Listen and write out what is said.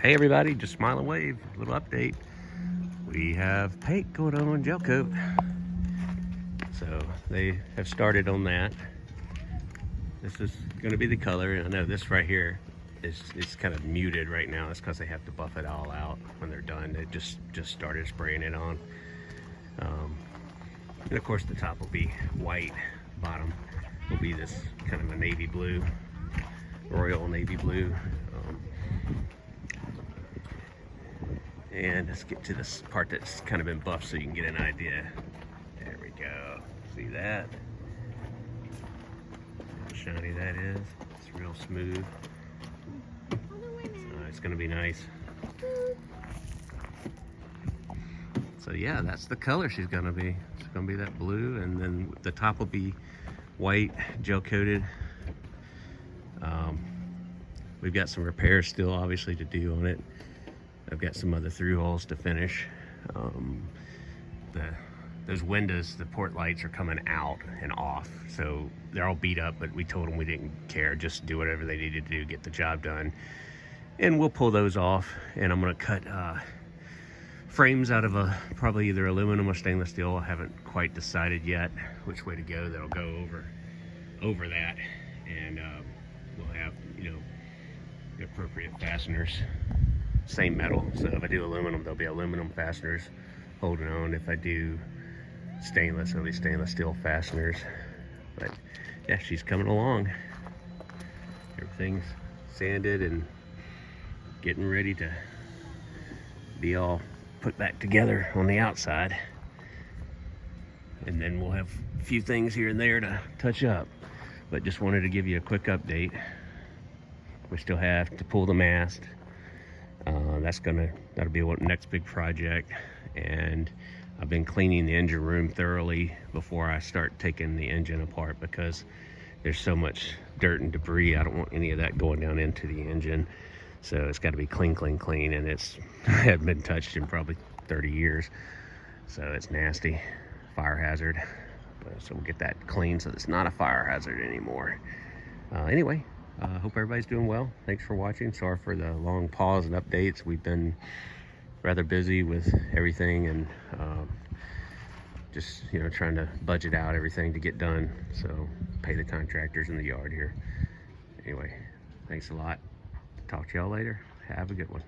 Hey everybody, just smile and wave. Little update. We have paint going on gel coat. So they have started on that. This is going to be the color. I know this right here is kind of muted right now. That's because they have to buff it all out when they're done. They just started spraying it on. And of course the top will be white. Bottom will be this kind of a navy blue, royal navy blue. And let's get to this part that's kind of been buffed so you can get an idea. There we go. See that? How shiny that is. It's real smooth. So it's gonna be nice. So yeah, that's the color she's gonna be. It's gonna be that blue, and then the top will be white, gel coated. We've got some repairs still obviously to do on it. I've got some other through holes to finish. Those windows, the port lights are coming out and off, so they're all beat up, but we told them we didn't care, just do whatever they needed to do, get the job done. And we'll pull those off, and I'm gonna cut frames out of probably either aluminum or stainless steel. I haven't quite decided yet which way to go. That'll go over that, and we'll have, the appropriate fasteners. Same metal, so if I do aluminum, there'll be aluminum fasteners holding on. If I do stainless, there'll be stainless steel fasteners. But yeah, she's coming along. Everything's sanded and getting ready to be all put back together on the outside. And then we'll have a few things here and there to touch up. But just wanted to give you a quick update. We still have to pull the mast. That'll be the next big project. And I've been cleaning the engine room thoroughly before I start taking the engine apart, because there's so much dirt and debris. I don't want any of that going down into the engine. So it's got to be clean, and it's hadn't been touched in probably 30 years. So it's nasty, fire hazard. So we'll get that clean so it's not a fire hazard anymore. Anyway, hope everybody's doing well. Thanks for watching. Sorry for the long pause and updates. We've been rather busy with everything, and just trying to budget out everything to get done, so pay the contractors in the yard here. Anyway, thanks a lot. Talk to y'all later. Have a good one.